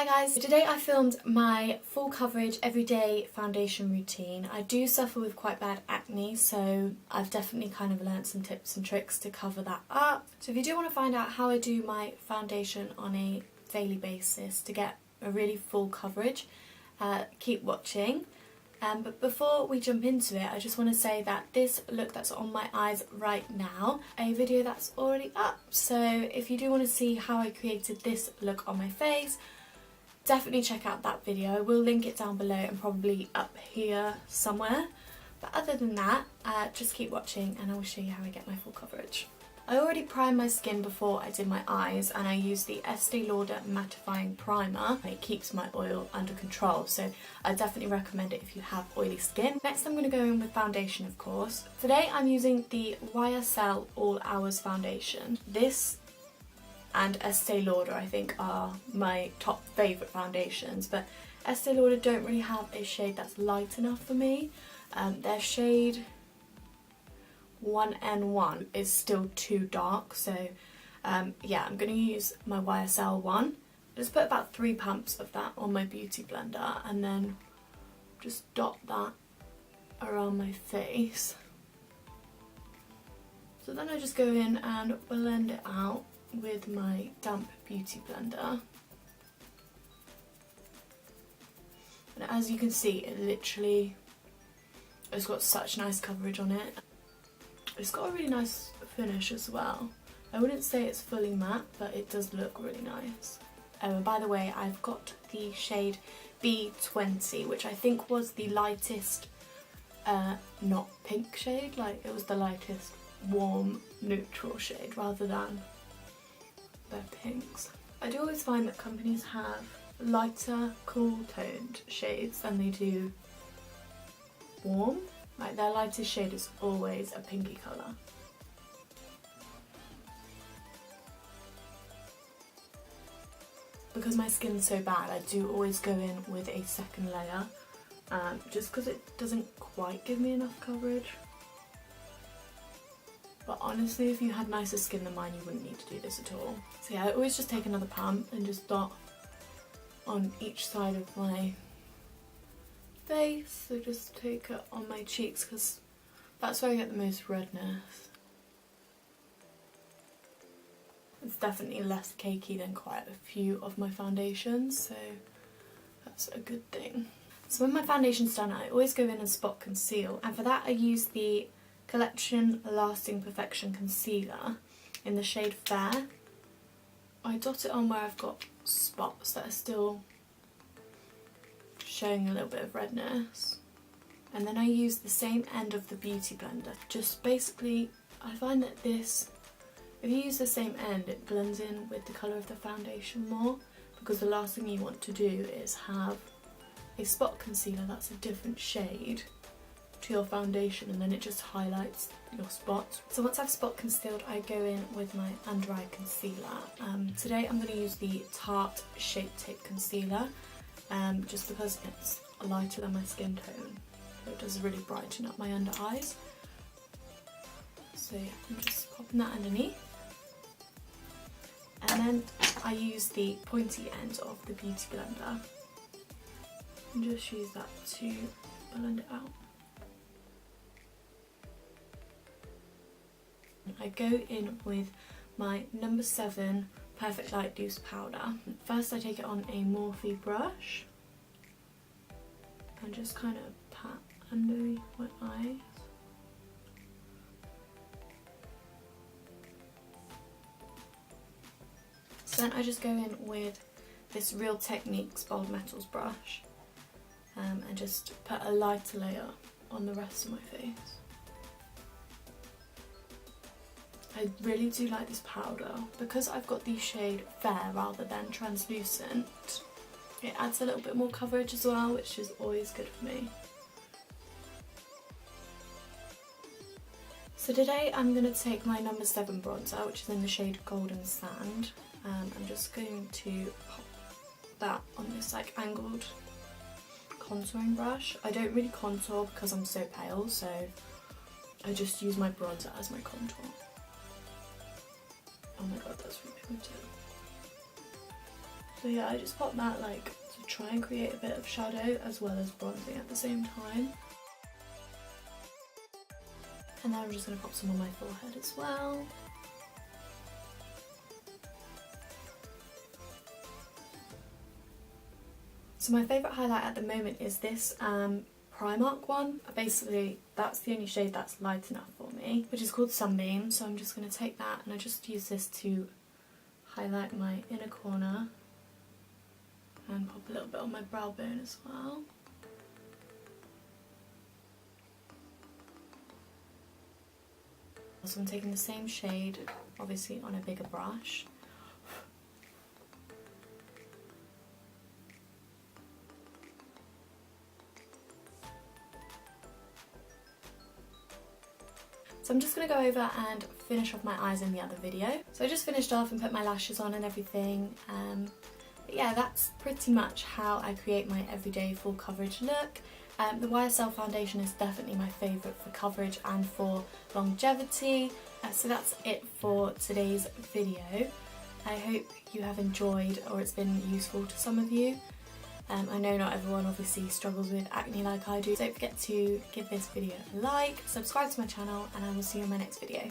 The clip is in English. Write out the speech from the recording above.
Hi guys, today I filmed my full coverage everyday foundation routine. I do suffer with quite bad acne, so I've definitely kind of learnt some tips and tricks to cover that up. So if you do want to find out how I do my foundation on a daily basis to get a really full coverage, keep watching. But before we jump into it, I just want to say that this look that's on my eyes right now, a video that's already up. So if you do want to see how I created this look on my face, definitely check out that video. I will link it down below and probably up here somewhere. But other than that, just keep watching and I will show you how I get my full coverage. I already primed my skin before I did my eyes, and I used the Estee Lauder Mattifying Primer. It keeps my oil under control, so I definitely recommend it if you have oily skin. Next I'm going to go in with foundation, of course. Today I'm using the YSL All Hours Foundation. This and Estee Lauder I think are my top favourite foundations, but Estee Lauder don't really have a shade that's light enough for me. Their shade 1N1 is still too dark, so yeah, I'm going to use my YSL one. Just put about 3 pumps of that on my beauty blender and then just dot that around my face. So then I just go in and blend it out with my damp beauty blender. And as you can see, it literally has got such nice coverage on it. It's got a really nice finish as well. I wouldn't say it's fully matte, but it does look really nice. Oh, and by the way, I've got the shade B20, which I think was the lightest, not pink shade, like it was the lightest warm neutral shade rather than their pinks. I do always find that companies have lighter, cool toned shades than they do warm. Like their lightest shade is always a pinky colour. Because my skin's so bad, I do always go in with a second layer, just because it doesn't quite give me enough coverage. But honestly, if you had nicer skin than mine, you wouldn't need to do this at all. So yeah, I always just take another pump and just dot on each side of my face. So just take it on my cheeks because that's where I get the most redness. It's definitely less cakey than quite a few of my foundations, so that's a good thing. So when my foundation's done, I always go in and spot conceal, and for that I use the Collection Lasting Perfection Concealer in the shade Fair. I dot it on where I've got spots that are still showing a little bit of redness, and then I use the same end of the beauty blender. Just basically, I find that this, if you use the same end, it blends in with the colour of the foundation more, because the last thing you want to do is have a spot concealer that's a different shade to your foundation and then it just highlights your spots. So once I've spot concealed, I go in with my under eye concealer. Today I'm going to use the Tarte Shape Tape Concealer, just because it's lighter than my skin tone. So it does really brighten up my under eyes. So yeah, I'm just popping that underneath. And then I use the pointy end of the beauty blender and just use that to blend it out. I go in with my No7 Perfect Light Loose Powder. First I take it on a Morphe brush and just kind of pat under my eyes. So then I just go in with this Real Techniques Bold Metals brush and just put a lighter layer on the rest of my face. I really do like this powder because I've got the shade Fair rather than translucent. It adds a little bit more coverage as well, which is always good for me. So today I'm going to take my No7 Bronzer, which is in the shade Golden Sand. I'm just going to pop that on this like angled contouring brush. I don't really contour because I'm so pale, so I just use my bronzer as my contour. Oh my god, that's really pigmented. So yeah, I just pop that like to try and create a bit of shadow as well as bronzing at the same time. And then I'm just going to pop some on my forehead as well. So my favourite highlight at the moment is this Primark one. Basically that's the only shade that's light enough for me, which is called Sunbeam. So I'm just going to take that and I just use this to highlight my inner corner and pop a little bit on my brow bone as well. So I'm taking the same shade, obviously on a bigger brush. So I'm just going to go over and finish off my eyes in the other video. So I just finished off and put my lashes on and everything. But yeah, that's pretty much how I create my everyday full coverage look. The YSL foundation is definitely my favourite for coverage and for longevity. So that's it for today's video. I hope you have enjoyed or it's been useful to some of you. I know not everyone obviously struggles with acne like I do. Don't forget to give this video a like, subscribe to my channel, and I will see you in my next video.